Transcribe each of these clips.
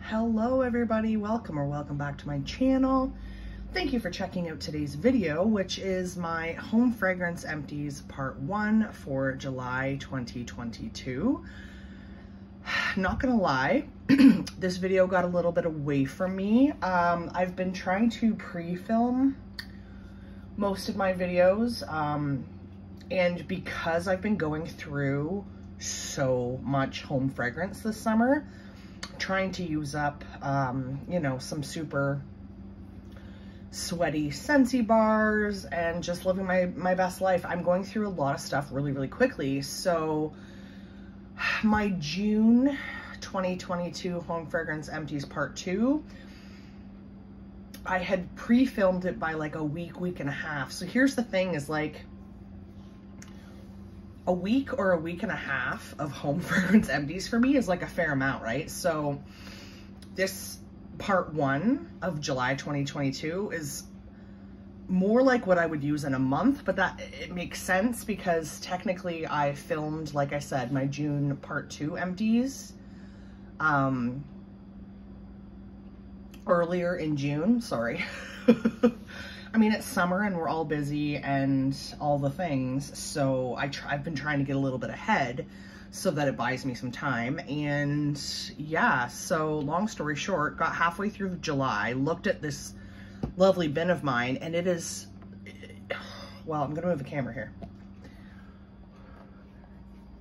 Hello everybody, welcome back to my channel. Thank you for checking out today's video, which is my home fragrance empties part 1 for July 2022. Not gonna lie, this video got a little bit away from me. I've been trying to pre-film most of my videos, and because I've been going through so much home fragrance this summer, trying to use up, you know, some super sweaty Scentsy bars and just living my best life. I'm going through a lot of stuff really quickly. So my June 2022 home fragrance empties part 2, I had pre-filmed it by like a week and a half. So here's the thing is, like, a week or a week and a half of home fragrance empties for me is like a fair amount, right? So this part 1 of July 2022 is more like what I would use in a month, but that it makes sense because technically I filmed, like I said, my June part 2 empties earlier in June, sorry. I mean, it's summer and we're all busy and all the things, so I've been trying to get a little bit ahead so that it buys me some time. And yeah, so long story short, got halfway through July, looked at this lovely bin of mine, and it is, well, I'm gonna move the camera here.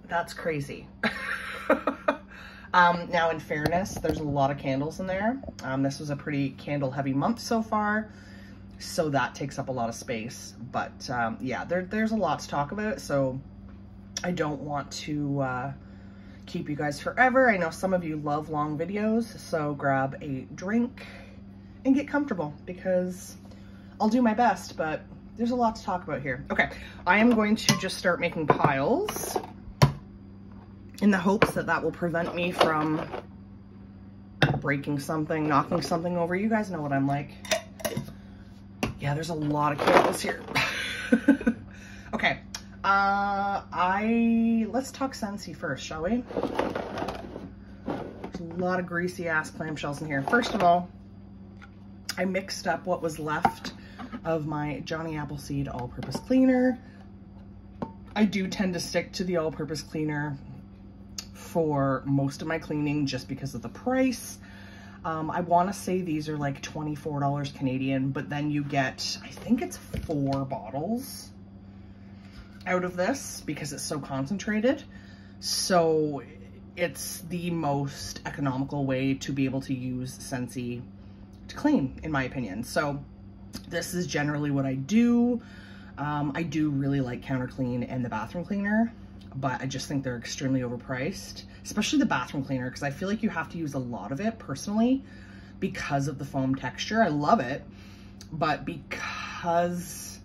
That's crazy. Now, in fairness, there's a lot of candles in there. This was a pretty candle heavy month so far, so that takes up a lot of space. But yeah, there's a lot to talk about, so I don't want to keep you guys forever. I know some of you love long videos, so grab a drink and get comfortable because I'll do my best, but there's a lot to talk about here. Okay, I am going to just start making piles in the hopes that that will prevent me from breaking something, knocking something over. You guys know what I'm like. Yeah, there's a lot of candles here. Okay, let's talk Scentsy first, shall we? There's a lot of greasy ass clamshells in here. First of all, I mixed up what was left of my Johnny Appleseed all-purpose cleaner. I do tend to stick to the all-purpose cleaner for most of my cleaning just because of the price. I want to say these are like $24 Canadian, but then you get, I think it's 4 bottles out of this because it's so concentrated. So it's the most economical way to be able to use Scentsy to clean, in my opinion. So this is generally what I do. I do really like Counter Clean and the bathroom cleaner, but I just think they're extremely overpriced, especially the bathroom cleaner, because I feel like you have to use a lot of it personally because of the foam texture. I love it, but because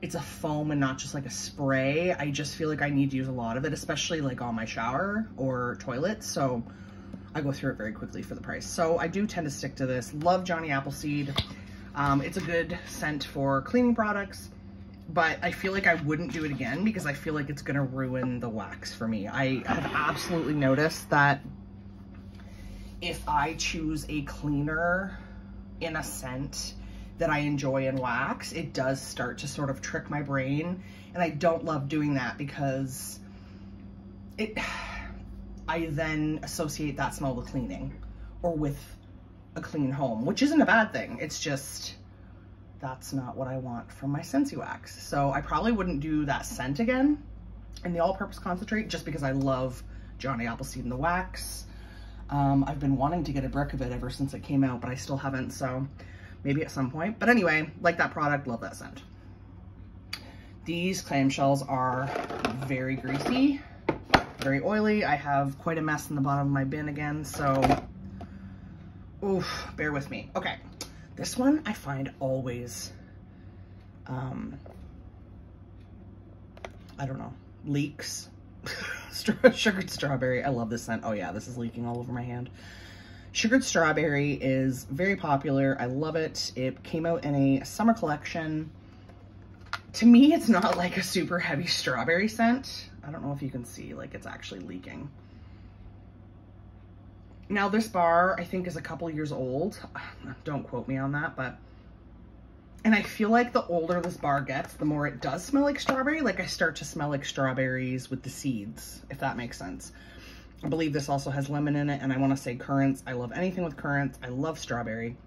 it's a foam and not just like a spray, I just feel like I need to use a lot of it, especially like on my shower or toilet. So I go through it very quickly for the price. So I do tend to stick to this. Love Johnny Appleseed. It's a good scent for cleaning products, but I feel like I wouldn't do it again because I feel like it's gonna ruin the wax for me. I have absolutely noticed that if I choose a cleaner in a scent that I enjoy in wax, it does start to sort of trick my brain, and I don't love doing that because I then associate that smell with cleaning or with a clean home, which isn't a bad thing. It's just, that's not what I want from my Scentsy wax. So I probably wouldn't do that scent again in the all-purpose concentrate just because I love Johnny Appleseed in the wax. I've been wanting to get a brick of it ever since it came out, but I still haven't, so maybe at some point. But anyway, like that product, love that scent. These clamshells are very greasy, very oily. I have quite a mess in the bottom of my bin again, so oof, bear with me. Okay. This one I find always, I don't know, leaks. Sugared strawberry. I love this scent. Oh yeah, this is leaking all over my hand. Sugared strawberry is very popular. I love it. It came out in a summer collection. To me, it's not like a super heavy strawberry scent. I don't know if you can see, like, it's actually leaking. Now this bar, I think, is a couple years old. Don't quote me on that, and I feel like the older this bar gets, the more it does smell like strawberry. Like I start to smell like strawberries with the seeds, if that makes sense. I believe this also has lemon in it, and I want to say currants. I love anything with currants. I love strawberry.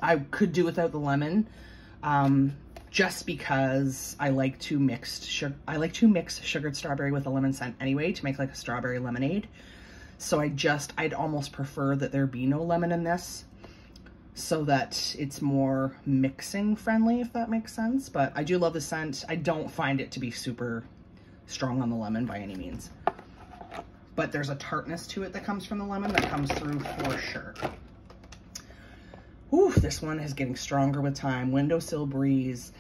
I could do without the lemon, just because I like to mix sugared strawberry with a lemon scent anyway to make like a strawberry lemonade. So I'd almost prefer that there be no lemon in this so that it's more mixing friendly, if that makes sense. But I do love the scent. I don't find it to be super strong on the lemon by any means. But there's a tartness to it that comes from the lemon that comes through for sure. Ooh, this one is getting stronger with time. Windowsill Breeze,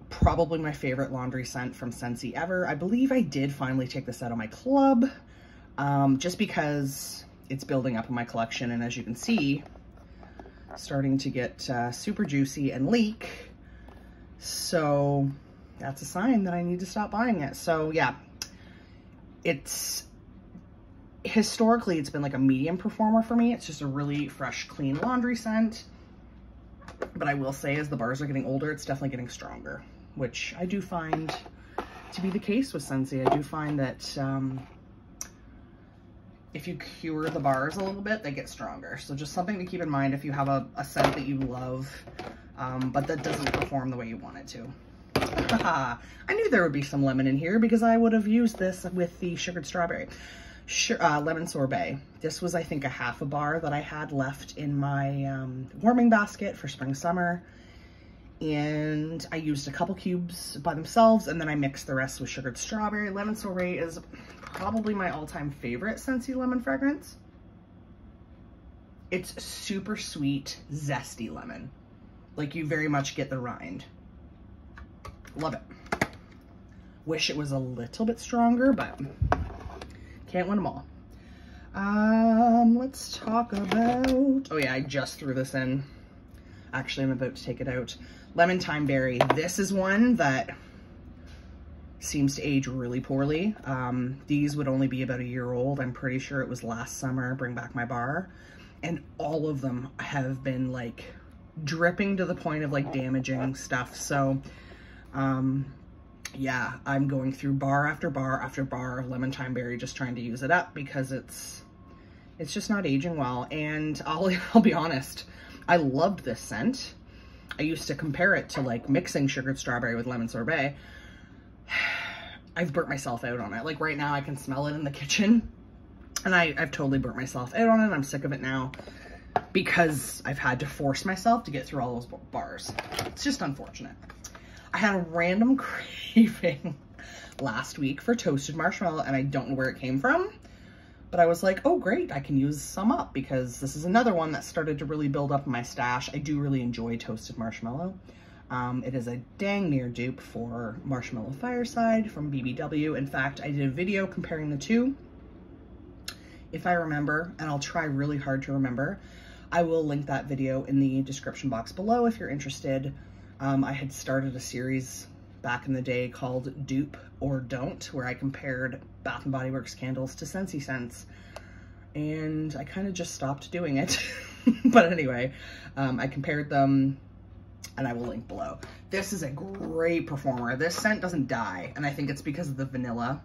probably my favorite laundry scent from Scentsy ever. I believe I did finally take this out of my club, just because it's building up in my collection. And as you can see, starting to get super juicy and leak. So that's a sign that I need to stop buying it. So yeah, historically, it's been like a medium performer for me. It's just a really fresh, clean laundry scent. But I will say, as the bars are getting older, it's definitely getting stronger, which I do find to be the case with Scentsy. I do find that if you cure the bars a little bit, they get stronger. So just something to keep in mind if you have a scent that you love, but that doesn't perform the way you want it to. I knew there would be some lemon in here because I would have used this with the sugared strawberry. Lemon sorbet. This was, I think, a half a bar that I had left in my warming basket for spring summer, and I used a couple cubes by themselves, and then I mixed the rest with sugared strawberry. Lemon sorbet is probably my all-time favorite Scentsy lemon fragrance. It's super sweet, zesty lemon. Like, you very much get the rind. Love it. Wish it was a little bit stronger, but can't win them all. Let's talk about, oh yeah, I just threw this in. Actually, I'm about to take it out. Lemon Thyme Berry. This is one that seems to age really poorly. These would only be about a year old. I'm pretty sure it was last summer, Bring Back My Bar. And all of them have been like dripping to the point of like damaging stuff. So, yeah, I'm going through bar after bar after bar of Lemon Thyme Berry, just trying to use it up because it's just not aging well. And I'll be honest, I loved this scent. I used to compare it to like mixing sugared strawberry with lemon sorbet. I've burnt myself out on it. Like right now I can smell it in the kitchen, and I've totally burnt myself out on it. I'm sick of it now because I've had to force myself to get through all those bars. It's just unfortunate. I had a random craving last week for toasted marshmallow, and I don't know where it came from, but I was like, oh great, I can use some up because this is another one that started to really build up in my stash. I do really enjoy toasted marshmallow. It is a dang near dupe for Marshmallow Fireside from BBW. In fact, I did a video comparing the two. If I remember, and I'll try really hard to remember, I will link that video in the description box below if you're interested. I had started a series back in the day called Dupe or Don't, where I compared Bath & Body Works candles to Scentsy scents, and I kind of just stopped doing it. But anyway, I compared them, and I will link below. This is a great performer. This scent doesn't die, and I think it's because of the vanilla.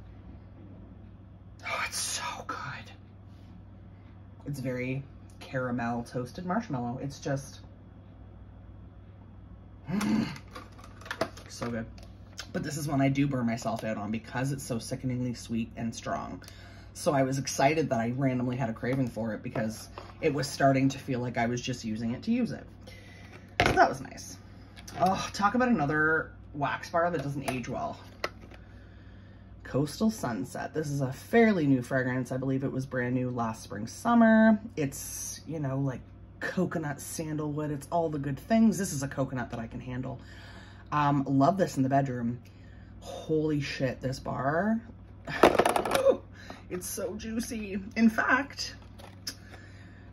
Oh, it's so good. It's very caramel toasted marshmallow. It's just so good. But this is one I do burn myself out on because it's so sickeningly sweet and strong. So I was excited that I randomly had a craving for it because it was starting to feel like I was just using it to use it. So that was nice. Oh, talk about another wax bar that doesn't age well. Coastal Sunset. This is a fairly new fragrance. I believe it was brand new last spring, summer. It's, you know, like coconut, sandalwood. It's all the good things. This is a coconut that I can handle. Love this in the bedroom. Holy shit, this bar. It's so juicy. In fact,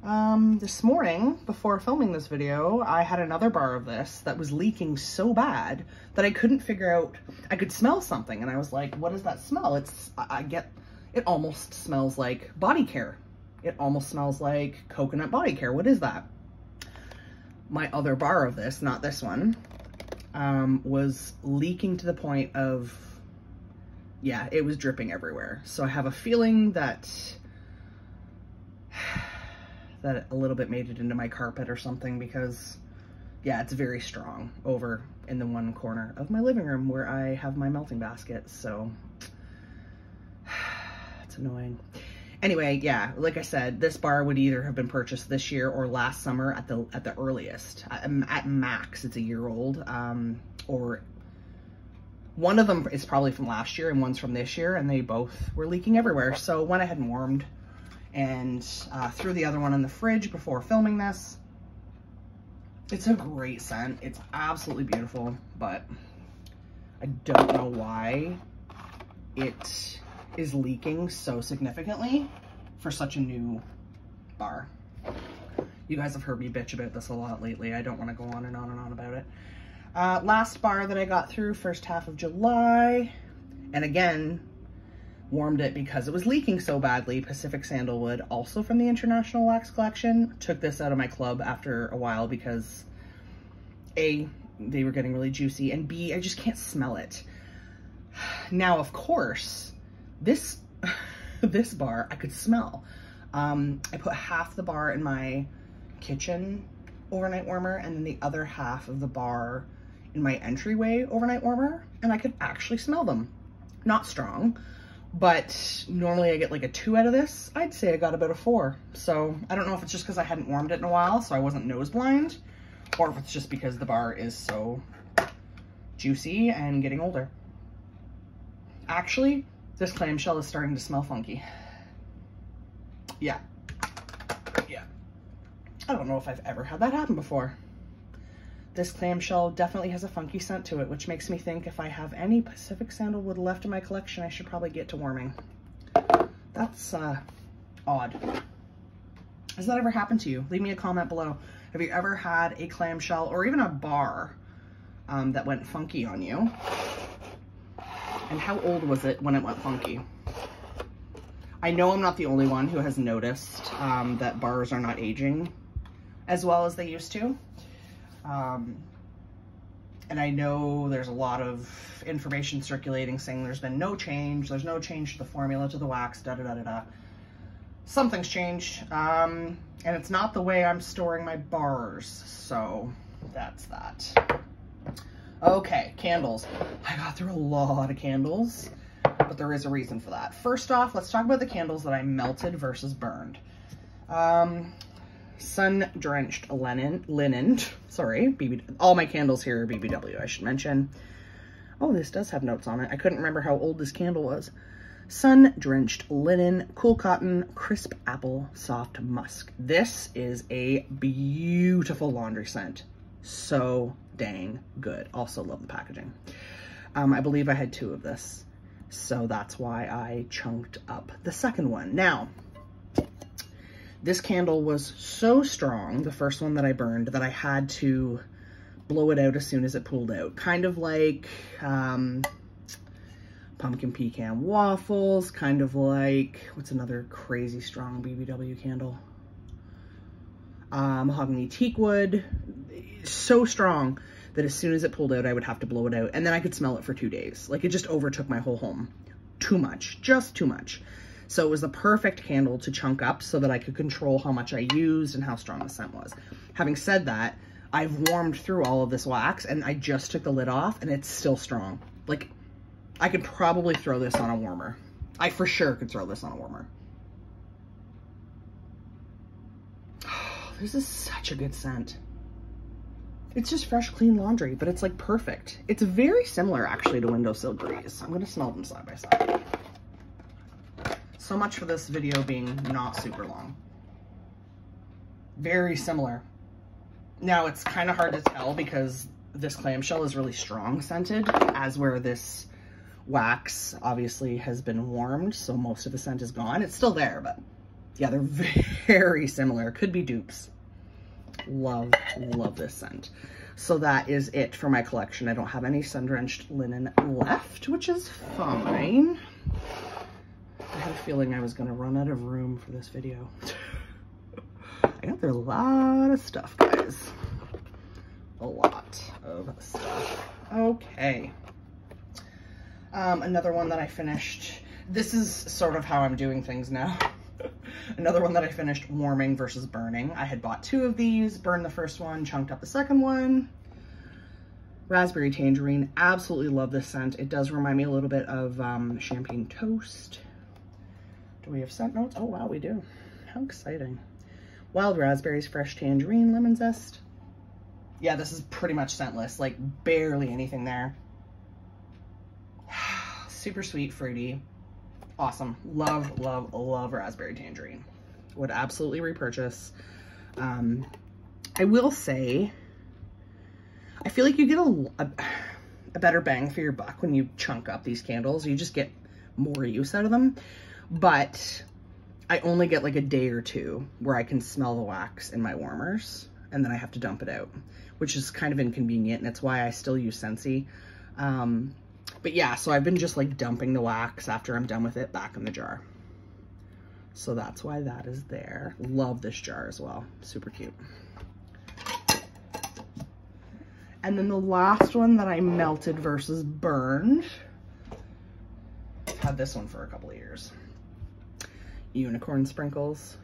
this morning, before filming this video, I had another bar of this that was leaking so bad that I couldn't figure out, I could smell something, and I was like, what is that smell? It almost smells like body care. It almost smells like coconut body care. What is that? My other bar of this, not this one, was leaking to the point of, yeah, it was dripping everywhere. So I have a feeling that a little bit made it into my carpet or something, because yeah, it's very strong over in the one corner of my living room where I have my melting basket. So it's annoying. Anyway, yeah, like I said, this bar would either have been purchased this year or last summer at the earliest. At max, it's a year old, or one of them is probably from last year and one's from this year, and they both were leaking everywhere. So went ahead and warmed and threw the other one in the fridge before filming this. It's a great scent. It's absolutely beautiful, but I don't know why it is leaking so significantly for such a new bar. You guys have heard me bitch about this a lot lately. I don't want to go on and on and on about it. Last bar that I got through, first half of July, and again, warmed it because it was leaking so badly. Pacific Sandalwood, also from the International Wax Collection. Took this out of my club after a while because A, they were getting really juicy, and B, I just can't smell it. Now, of course, this bar I could smell. I put half the bar in my kitchen overnight warmer and then the other half of the bar in my entryway overnight warmer, and I could actually smell them. Not strong, but normally I get like a 2 out of this. I'd say I got about a 4. So I don't know if it's just because I hadn't warmed it in a while, so I wasn't nose blind, or if it's just because the bar is so juicy and getting older. Actually, this clamshell is starting to smell funky. Yeah. I don't know if I've ever had that happen before. This clamshell definitely has a funky scent to it, which makes me think if I have any Pacific Sandalwood left in my collection, I should probably get to warming. That's odd. Has that ever happened to you? Leave me a comment below. Have you ever had a clamshell or even a bar that went funky on you? And how old was it when it went funky? I know I'm not the only one who has noticed that bars are not aging as well as they used to. And I know there's a lot of information circulating saying there's been no change. There's no change to the formula, to the wax, da-da-da-da-da. Something's changed. And it's not the way I'm storing my bars. So that's that. Okay, candles. I got through a lot of candles, but there is a reason for that. First off, let's talk about the candles that I melted versus burned. Sun-drenched linen, sorry, all my candles here are BBW, I should mention. Oh, this does have notes on it. I couldn't remember how old this candle was. Sun-drenched linen, cool cotton, crisp apple, soft musk. This is a beautiful laundry scent. So dang good. Also love the packaging. I believe I had 2 of this, so that's why I chunked up the second one. Now, this candle was so strong, the first one that I burned, that I had to blow it out as soon as it pulled out. Kind of like pumpkin pecan waffles, kind of like, what's another crazy strong BBW candle? Mahogany teakwood. So strong that as soon as it pulled out, I would have to blow it out. And then I could smell it for 2 days. Like, it just overtook my whole home. Too much, just too much. So it was the perfect candle to chunk up so that I could control how much I used and how strong the scent was. Having said that, I've warmed through all of this wax and I just took the lid off and it's still strong. Like, I could probably throw this on a warmer. I for sure could throw this on a warmer. This is such a good scent. It's just fresh, clean laundry, but it's like perfect. It's very similar actually to Windowsill Breeze. I'm gonna smell them side by side. So much for this video being not super long. Very similar. Now it's kind of hard to tell because this clamshell is really strong scented, as where this wax obviously has been warmed, so most of the scent is gone. It's still there, but yeah, they're very similar. Could be dupes. Love this scent. So that is it for my collection. I don't have any sun-drenched linen left, which is fine. I had a feeling I was gonna run out of room for this video. I got through a lot of stuff, guys. A lot of stuff. Okay. Another one that I finished. This is sort of how I'm doing things now. Another one that I finished, warming versus burning. I had bought 2 of these, burned the first one, chunked up the second one. Raspberry tangerine. Absolutely love this scent. It does remind me a little bit of champagne toast. Do we have scent notes? Oh wow, we do. How exciting. Wild raspberries, fresh tangerine, lemon zest. Yeah, this is pretty much scentless, like barely anything there. Super sweet, fruity. Awesome. Love, love, love raspberry tangerine. Would absolutely repurchase. I will say, I feel like you get a better bang for your buck when you chunk up these candles. You just get more use out of them. But I only get like a day or 2 where I can smell the wax in my warmers, and then I have to dump it out, which is kind of inconvenient, and it's why I still use Scentsy. But yeah, so I've been just like dumping the wax after I'm done with it back in the jar. So that's why that is there. Love this jar as well. Super cute. And then the last one that I melted versus burned. I've had this one for a couple of years. Unicorn sprinkles.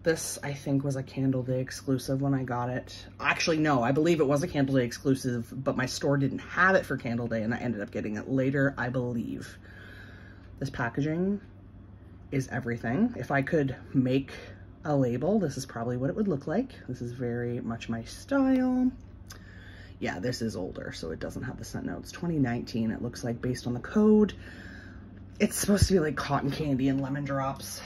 This, I think, was a Candle Day exclusive when I got it. Actually, no, I believe it was a Candle Day exclusive, but my store didn't have it for Candle Day, and I ended up getting it later, I believe. This packaging is everything. If I could make a label, this is probably what it would look like. This is very much my style. Yeah, this is older, so it doesn't have the scent notes. 2019, it looks like, based on the code. It's supposed to be like cotton candy and lemon drops.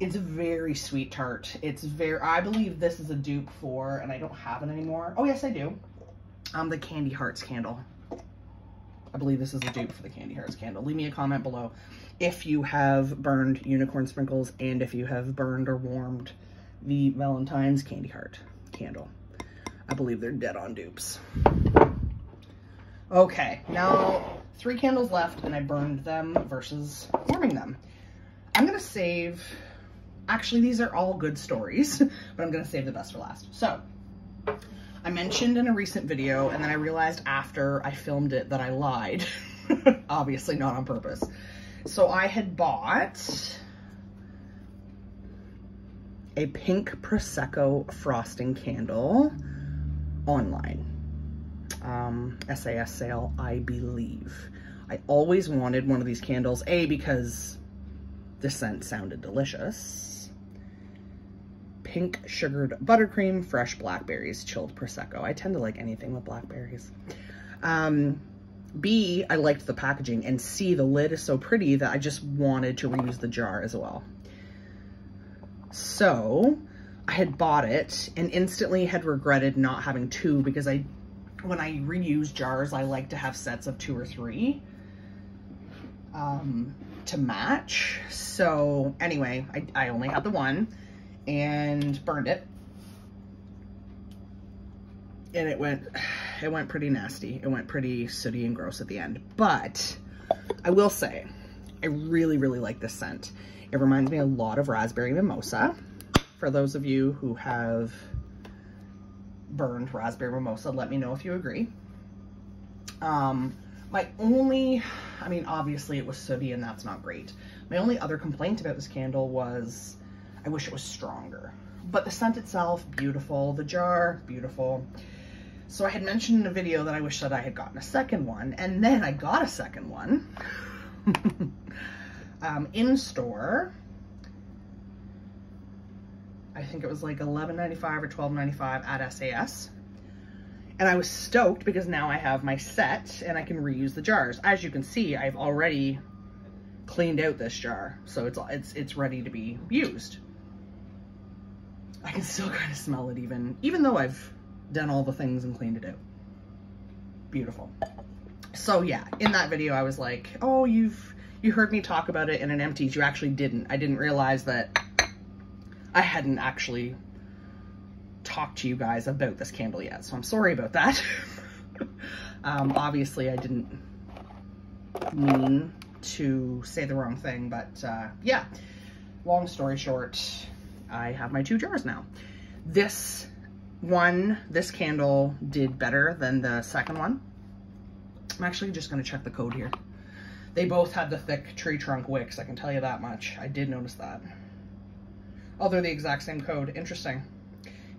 It's very sweet tart. It's very, I believe this is a dupe for, and I don't have it anymore. Oh yes, I do. The Candy Hearts candle. I believe this is a dupe for the Candy Hearts candle. Leave me a comment below if you have burned unicorn sprinkles and if you have burned or warmed the Valentine's Candy Heart candle. I believe they're dead on dupes. Okay, now 3 candles left and I burned them versus warming them. I'm gonna save, actually these are all good stories, but I'm gonna save the best for last. So, I mentioned in a recent video, and then I realized after I filmed it that I lied. Obviously not on purpose. So I had bought a pink Prosecco frosting candle online. SAS sale, I believe. I always wanted one of these candles, A, because the scent sounded delicious. Pink sugared buttercream, fresh blackberries, chilled Prosecco. I tend to like anything with blackberries. B, I liked the packaging, and C, the lid is so pretty that I just wanted to reuse the jar as well. So I had bought it and instantly had regretted not having 2, because when I reuse jars, I like to have sets of 2 or 3 to match. So anyway, I only had the one and burned it, and it went pretty nasty. It went pretty sooty and gross at the end. But I will say, I really, really like this scent. It reminds me a lot of raspberry mimosa. For those of you who have burned raspberry mimosa, let me know if you agree. My only, I mean, obviously it was sooty and that's not great. My only other complaint about this candle was I wish it was stronger. But the scent itself, beautiful. The jar, beautiful. So I had mentioned in a video that I wish that I had gotten a second one, and then I got a second one in store. I think it was like $11.95 or $12.95 at SAS. And I was stoked because now I have my set and I can reuse the jars. As you can see, I've already cleaned out this jar, so it's ready to be used. I can still kind of smell it even though I've done all the things and cleaned it out. Beautiful. So yeah, in that video I was like, oh, you heard me talk about it in an Empties. You actually didn't. I didn't realize that I hadn't actually talked to you guys about this candle yet, so I'm sorry about that. Obviously I didn't mean to say the wrong thing, but yeah, long story short, I have my 2 jars now. This candle did better than the second one. I'm actually just going to check the code here. They both had the thick tree trunk wicks, I can tell you that much. I did notice that. Oh, they're the exact same code. Interesting.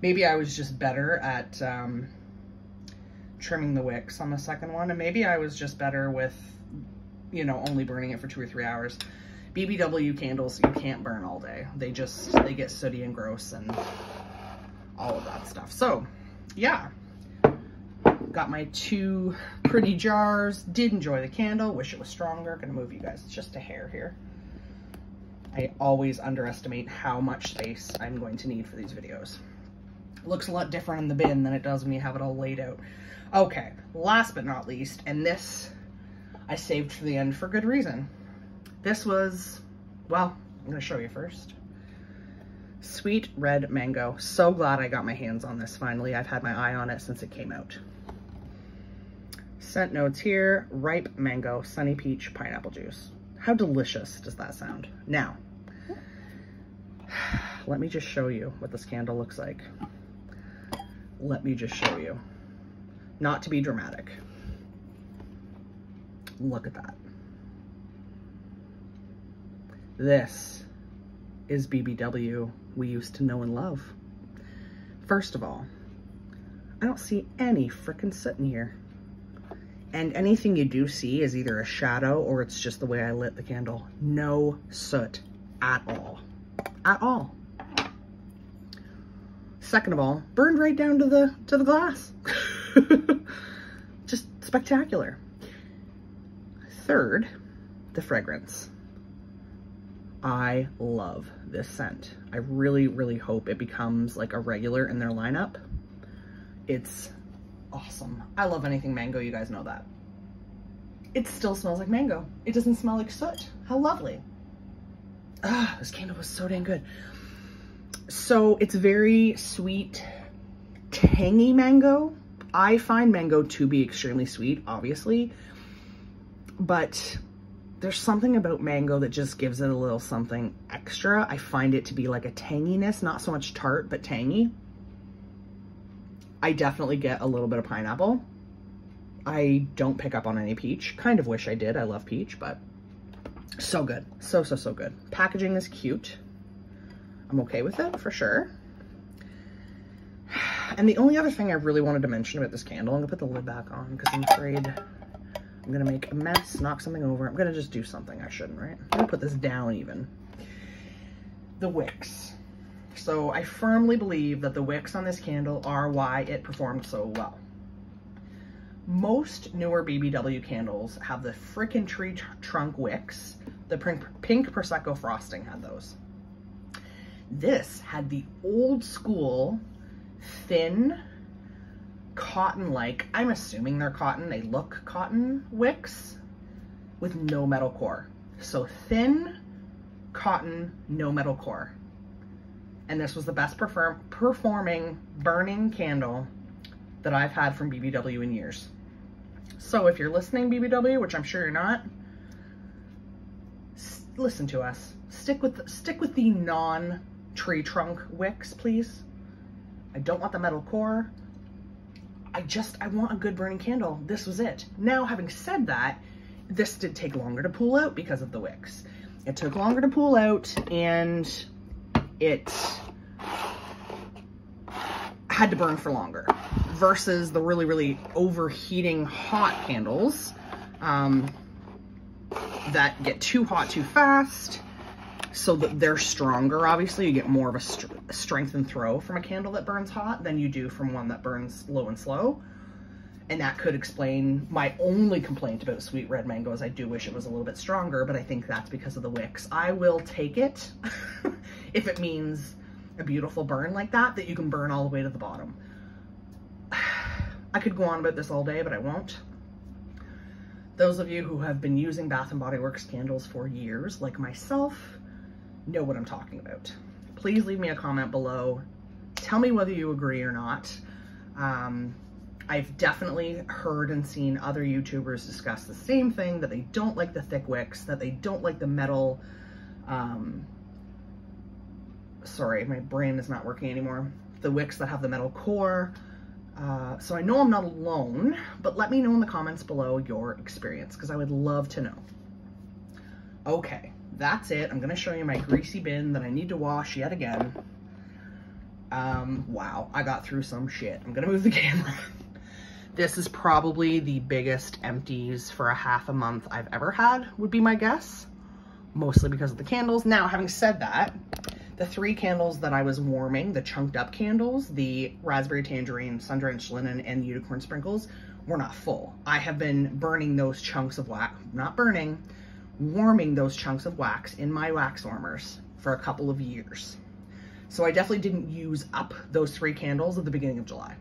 Maybe I was just better at trimming the wicks on the second one, and maybe I was just better with, you know, only burning it for 2 or 3 hours. BBW candles, you can't burn all day. They get sooty and gross and all of that stuff. So, yeah. Got my 2 pretty jars. Did enjoy the candle. Wish it was stronger. Gonna move you guys just a hair here. I always underestimate how much space I'm going to need for these videos. It looks a lot different in the bin than it does when you have it all laid out. Okay, last but not least, and this I saved for the end for good reason. This was, well, I'm gonna show you first. Sweet red mango. So glad I got my hands on this finally. I've had my eye on it since it came out. Scent notes here, ripe mango, sunny peach, pineapple juice. How delicious does that sound? Now, let me just show you what this candle looks like. Let me just show you. Not to be dramatic. Look at that. This is BBW we used to know and love. First of all, I don't see any frickin' soot in here. And anything you do see is either a shadow or it's just the way I lit the candle. No soot at all. At all. Second of all, burned right down to the glass. Just spectacular. Third, the fragrance. I love this scent. I really, really hope it becomes like a regular in their lineup. It's awesome. I love anything mango, you guys know that. It still smells like mango. It doesn't smell like soot. How lovely. Ah, this candle was so dang good. So it's very sweet, tangy mango. I find mango to be extremely sweet, obviously, but there's something about mango that just gives it a little something extra. I find it to be like a tanginess, not so much tart, but tangy. I definitely get a little bit of pineapple. I don't pick up on any peach. Kind of wish I did. I love peach, but so good. So, so, so good. Packaging is cute. I'm okay with it for sure. And the only other thing I really wanted to mention about this candle, I'm gonna put the lid back on because I'm afraid I'm gonna make a mess, knock something over. I'm gonna just do something I shouldn't, right? I'm gonna put this down even. The wicks. So I firmly believe that the wicks on this candle are why it performed so well. Most newer BBW candles have the frickin' tree trunk wicks. The pink Prosecco frosting had those. This had the old school, thin, cotton-like, I'm assuming they're cotton, they look cotton wicks with no metal core. So thin, cotton, no metal core. And this was the best performing burning candle that I've had from BBW in years. So if you're listening, BBW, which I'm sure you're not, listen to us. Stick with the non-tree trunk wicks, please. I don't want the metal core. I want a good burning candle. This was it. Now, having said that, this did take longer to pull out because of the wicks. It took longer to pull out, and it had to burn for longer versus the really, really overheating hot candles that get too hot too fast, so that they're stronger. Obviously, you get more of a strength and throw from a candle that burns hot than you do from one that burns low and slow. And that could explain my only complaint about sweet red mango is I do wish it was a little bit stronger, but I think that's because of the wicks. I will take it if it means a beautiful burn like that you can burn all the way to the bottom. I could go on about this all day, but I won't. Those of you who have been using Bath & Body Works candles for years, like myself, know what I'm talking about. Please leave me a comment below. Tell me whether you agree or not. I've definitely heard and seen other YouTubers discuss the same thing, that they don't like the thick wicks, that they don't like the metal, sorry, my brain is not working anymore. The wicks that have the metal core. So I know I'm not alone, but let me know in the comments below your experience, because I would love to know. Okay, that's it. I'm gonna show you my greasy bin that I need to wash yet again. Wow, I got through some shit. I'm gonna move the camera. This is probably the biggest empties for a half a month I've ever had, would be my guess. Mostly because of the candles. Now, having said that, the 3 candles that I was warming, the chunked up candles, the raspberry tangerine, sun-drenched linen, and unicorn sprinkles, were not full. I have been burning those chunks of wax, not burning, warming those chunks of wax in my wax warmers for a couple of years. So I definitely didn't use up those 3 candles at the beginning of July.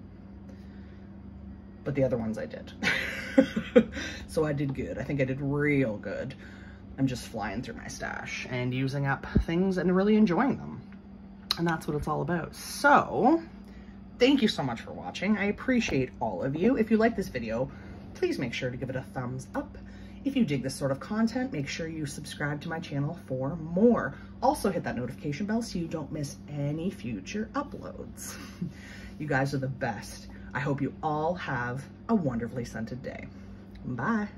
But the other ones I did. So I did good. I think I did real good. I'm just flying through my stash and using up things and really enjoying them. And that's what it's all about. So thank you so much for watching. I appreciate all of you. If you like this video, please make sure to give it a thumbs up. If you dig this sort of content, make sure you subscribe to my channel for more. Also hit that notification bell so you don't miss any future uploads. You guys are the best. I hope you all have a wonderfully scented day. Bye.